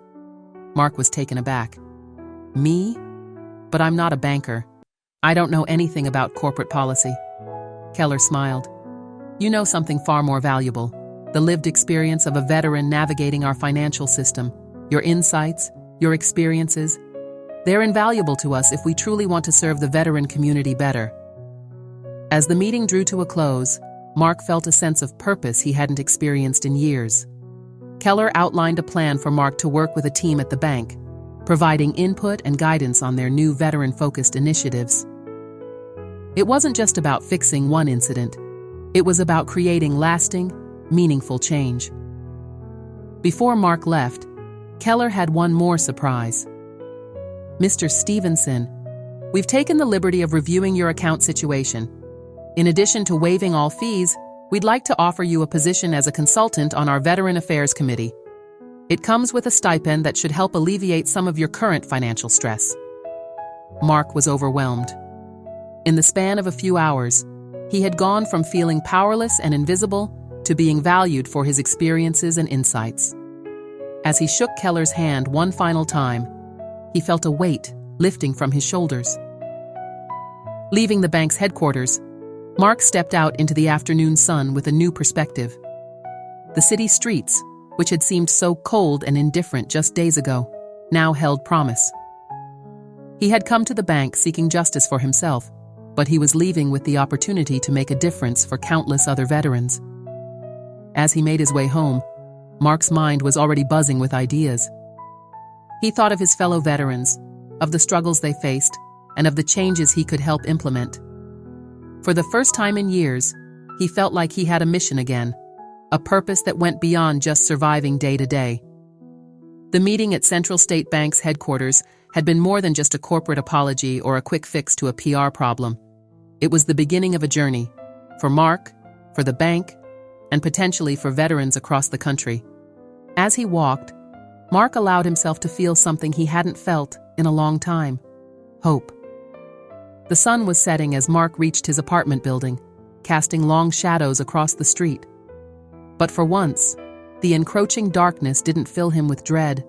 Speaker 1: Mark was taken aback. "Me? But I'm not a banker. I don't know anything about corporate policy." Keller smiled. "You know something far more valuable, the lived experience of a veteran navigating our financial system. Your insights, your experiences, they're invaluable to us if we truly want to serve the veteran community better." As the meeting drew to a close, Mark felt a sense of purpose he hadn't experienced in years. Keller outlined a plan for Mark to work with a team at the bank, providing input and guidance on their new veteran-focused initiatives. It wasn't just about fixing one incident. It was about creating lasting, meaningful change. Before Mark left, Keller had one more surprise. "Mr. Stevenson, we've taken the liberty of reviewing your account situation. In addition to waiving all fees, we'd like to offer you a position as a consultant on our Veteran Affairs Committee. It comes with a stipend that should help alleviate some of your current financial stress." Mark was overwhelmed. In the span of a few hours, he had gone from feeling powerless and invisible to being valued for his experiences and insights. As he shook Keller's hand one final time, he felt a weight lifting from his shoulders. Leaving the bank's headquarters, Mark stepped out into the afternoon sun with a new perspective. The city streets, which had seemed so cold and indifferent just days ago, now held promise. He had come to the bank seeking justice for himself, but he was leaving with the opportunity to make a difference for countless other veterans. As he made his way home, Mark's mind was already buzzing with ideas. He thought of his fellow veterans, of the struggles they faced, and of the changes he could help implement. For the first time in years, he felt like he had a mission again, a purpose that went beyond just surviving day to day. The meeting at Central State Bank's headquarters had been more than just a corporate apology or a quick fix to a PR problem. It was the beginning of a journey, for Mark, for the bank, and potentially for veterans across the country. As he walked, Mark allowed himself to feel something he hadn't felt in a long time: hope. The sun was setting as Mark reached his apartment building, casting long shadows across the street. But for once, the encroaching darkness didn't fill him with dread.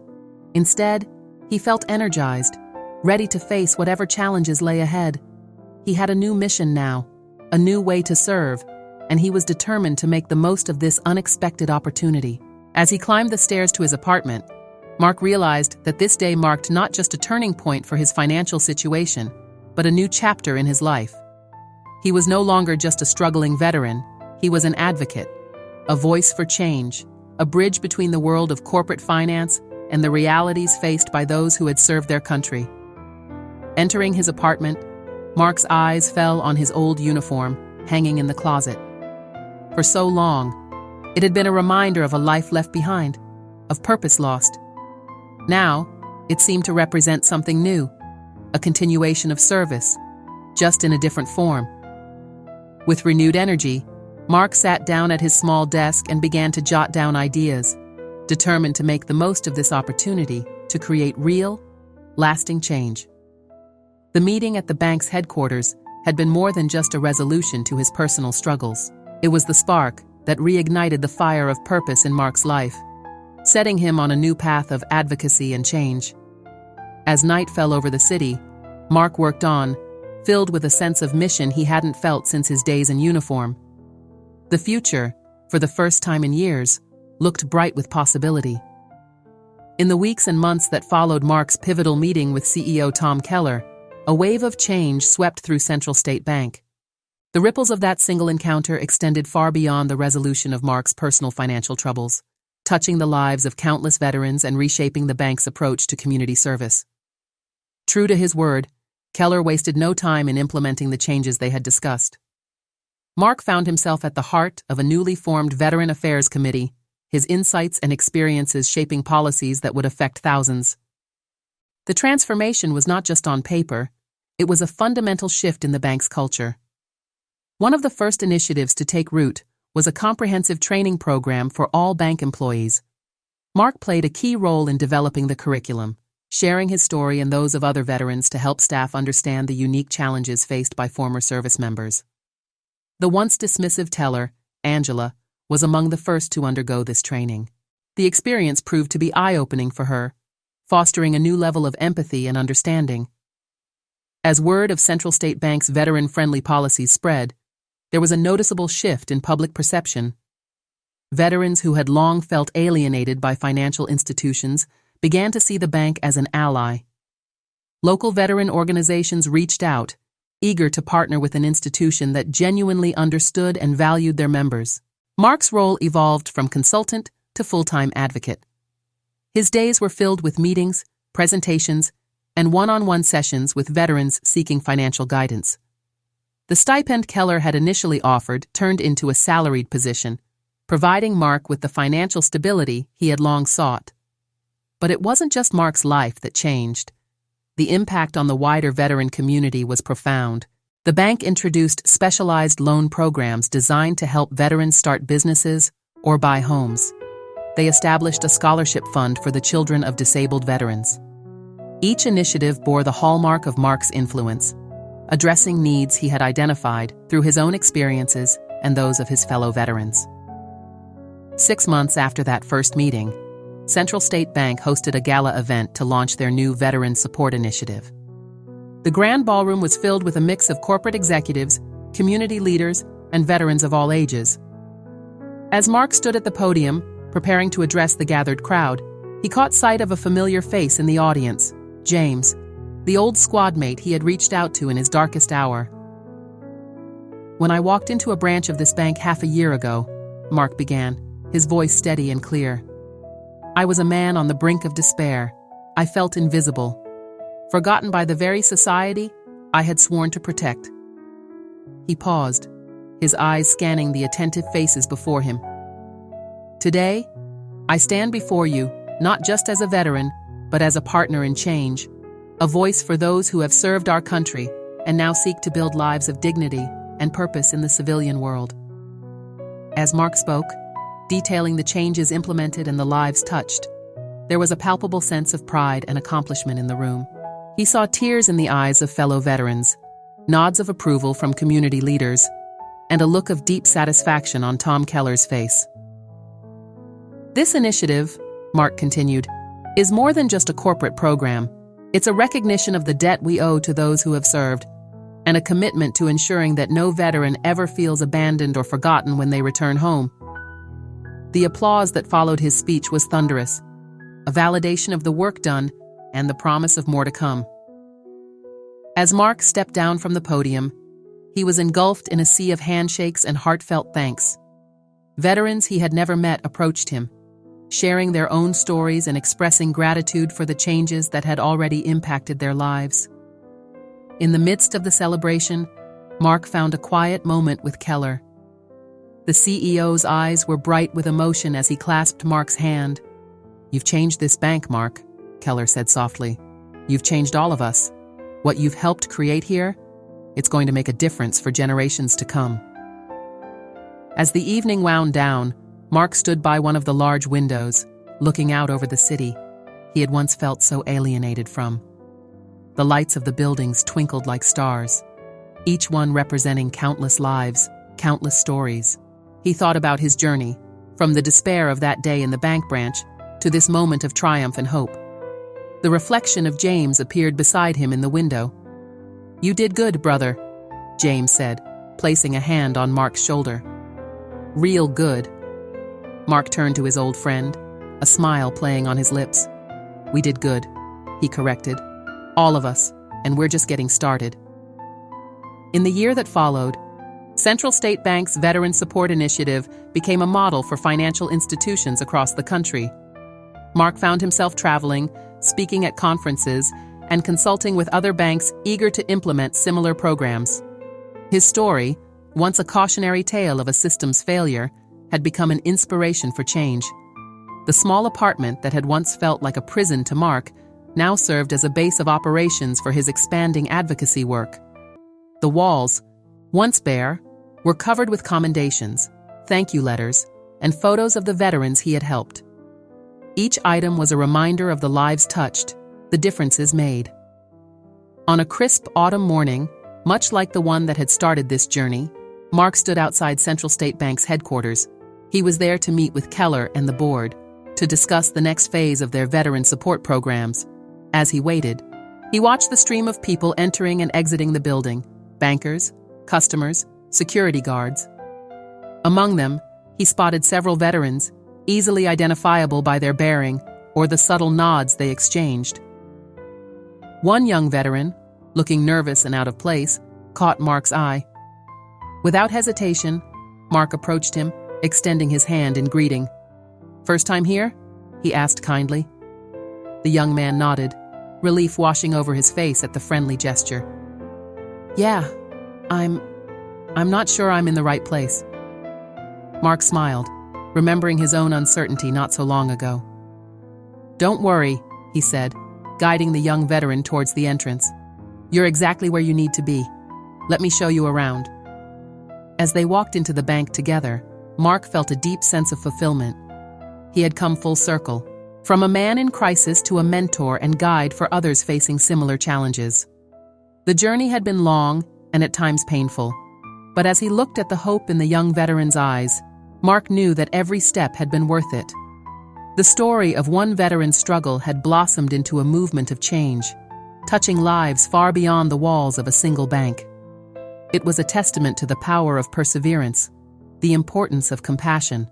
Speaker 1: Instead, he felt energized, ready to face whatever challenges lay ahead. He had a new mission now, a new way to serve, and he was determined to make the most of this unexpected opportunity. As he climbed the stairs to his apartment, Mark realized that this day marked not just a turning point for his financial situation, but a new chapter in his life. He was no longer just a struggling veteran, he was an advocate, a voice for change, a bridge between the world of corporate finance and the realities faced by those who had served their country. Entering his apartment, Mark's eyes fell on his old uniform, hanging in the closet. For so long, it had been a reminder of a life left behind, of purpose lost. Now, it seemed to represent something new, a continuation of service, just in a different form. With renewed energy, Mark sat down at his small desk and began to jot down ideas, determined to make the most of this opportunity to create real, lasting change. The meeting at the bank's headquarters had been more than just a resolution to his personal struggles. It was the spark that reignited the fire of purpose in Mark's life, setting him on a new path of advocacy and change. As night fell over the city, Mark worked on, filled with a sense of mission he hadn't felt since his days in uniform. The future, for the first time in years, looked bright with possibility. In the weeks and months that followed Mark's pivotal meeting with CEO Tom Keller, a wave of change swept through Central State Bank. The ripples of that single encounter extended far beyond the resolution of Mark's personal financial troubles, touching the lives of countless veterans and reshaping the bank's approach to community service. True to his word, Keller wasted no time in implementing the changes they had discussed. Mark found himself at the heart of a newly formed Veteran Affairs Committee, his insights and experiences shaping policies that would affect thousands. The transformation was not just on paper, it was a fundamental shift in the bank's culture. One of the first initiatives to take root was a comprehensive training program for all bank employees. Mark played a key role in developing the curriculum, sharing his story and those of other veterans to help staff understand the unique challenges faced by former service members. The once dismissive teller, Angela, was among the first to undergo this training. The experience proved to be eye-opening for her, fostering a new level of empathy and understanding. As word of Central State Bank's veteran-friendly policies spread, there was a noticeable shift in public perception. Veterans who had long felt alienated by financial institutions began to see the bank as an ally. Local veteran organizations reached out, eager to partner with an institution that genuinely understood and valued their members. Mark's role evolved from consultant to full-time advocate. His days were filled with meetings, presentations, and one-on-one sessions with veterans seeking financial guidance. The stipend Keller had initially offered turned into a salaried position, providing Mark with the financial stability he had long sought. But it wasn't just Mark's life that changed. The impact on the wider veteran community was profound. The bank introduced specialized loan programs designed to help veterans start businesses or buy homes. They established a scholarship fund for the children of disabled veterans. Each initiative bore the hallmark of Mark's influence, addressing needs he had identified through his own experiences and those of his fellow veterans. 6 months after that first meeting, Central State Bank hosted a gala event to launch their new Veteran Support Initiative. The grand ballroom was filled with a mix of corporate executives, community leaders, and veterans of all ages. As Mark stood at the podium, preparing to address the gathered crowd, he caught sight of a familiar face in the audience, James, the old squad mate he had reached out to in his darkest hour. "When I walked into a branch of this bank half a year ago," Mark began, his voice steady and clear, "I was a man on the brink of despair. I felt invisible, forgotten by the very society I had sworn to protect." He paused, his eyes scanning the attentive faces before him. "Today, I stand before you, not just as a veteran, but as a partner in change, a voice for those who have served our country and now seek to build lives of dignity and purpose in the civilian world. As Mark spoke, detailing the changes implemented and the lives touched, there was a palpable sense of pride and accomplishment in the room. He saw tears in the eyes of fellow veterans, nods of approval from community leaders, and a look of deep satisfaction on Tom Keller's face. This initiative, Mark continued, is more than just a corporate program. It's a recognition of the debt we owe to those who have served, and a commitment to ensuring that no veteran ever feels abandoned or forgotten when they return home. The applause that followed his speech was thunderous, a validation of the work done and the promise of more to come. As Mark stepped down from the podium, he was engulfed in a sea of handshakes and heartfelt thanks. Veterans he had never met approached him, sharing their own stories and expressing gratitude for the changes that had already impacted their lives. In the midst of the celebration, Mark found a quiet moment with Keller. The CEO's eyes were bright with emotion as he clasped Mark's hand. "You've changed this bank, Mark," Keller said softly. "You've changed all of us. What you've helped create here, it's going to make a difference for generations to come." As the evening wound down, Mark stood by one of the large windows, looking out over the city he had once felt so alienated from. The lights of the buildings twinkled like stars, each one representing countless lives, countless stories. He thought about his journey, from the despair of that day in the bank branch to this moment of triumph and hope. The reflection of James appeared beside him in the window. "You did good, brother," James said, placing a hand on Mark's shoulder. "Real good." Mark turned to his old friend, a smile playing on his lips. "We did good," he corrected. "All of us, and we're just getting started." In the year that followed, Central State Bank's Veteran Support Initiative became a model for financial institutions across the country. Mark found himself traveling, speaking at conferences, and consulting with other banks eager to implement similar programs. His story, once a cautionary tale of a system's failure, had become an inspiration for change. The small apartment that had once felt like a prison to Mark now served as a base of operations for his expanding advocacy work. The walls, once bare, were covered with commendations, thank you letters, and photos of the veterans he had helped. Each item was a reminder of the lives touched, the differences made. On a crisp autumn morning, much like the one that had started this journey, Mark stood outside Central State Bank's headquarters. He was there to meet with Keller and the board, to discuss the next phase of their veteran support programs. As he waited, he watched the stream of people entering and exiting the building, bankers, customers, security guards. Among them, he spotted several veterans, easily identifiable by their bearing or the subtle nods they exchanged. One young veteran, looking nervous and out of place, caught Mark's eye. Without hesitation, Mark approached him, extending his hand in greeting. "First time here?" he asked kindly. The young man nodded, relief washing over his face at the friendly gesture. "Yeah, I'm not sure I'm in the right place." Mark smiled, remembering his own uncertainty not so long ago. "Don't worry," he said, guiding the young veteran towards the entrance. "You're exactly where you need to be. Let me show you around." As they walked into the bank together, Mark felt a deep sense of fulfillment. He had come full circle, from a man in crisis to a mentor and guide for others facing similar challenges. The journey had been long and at times painful, but as he looked at the hope in the young veteran's eyes, Mark knew that every step had been worth it. The story of one veteran's struggle had blossomed into a movement of change, touching lives far beyond the walls of a single bank. It was a testament to the power of perseverance, the importance of compassion,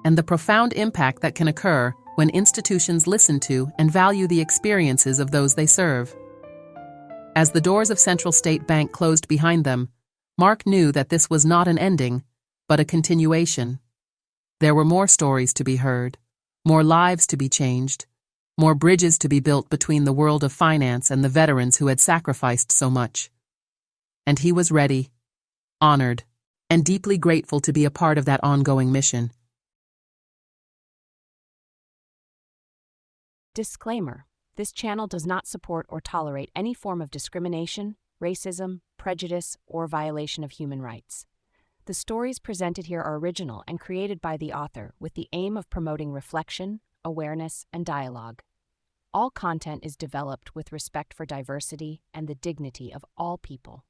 Speaker 1: and the profound impact that can occur when institutions listen to and value the experiences of those they serve. As the doors of Central State Bank closed behind them, Mark knew that this was not an ending, but a continuation. There were more stories to be heard, more lives to be changed, more bridges to be built between the world of finance and the veterans who had sacrificed so much. And he was ready, honored, and deeply grateful to be a part of that ongoing mission.
Speaker 2: Disclaimer: this channel does not support or tolerate any form of discrimination, racism, prejudice, or violation of human rights. The stories presented here are original and created by the author with the aim of promoting reflection, awareness, and dialogue. All content is developed with respect for diversity and the dignity of all people.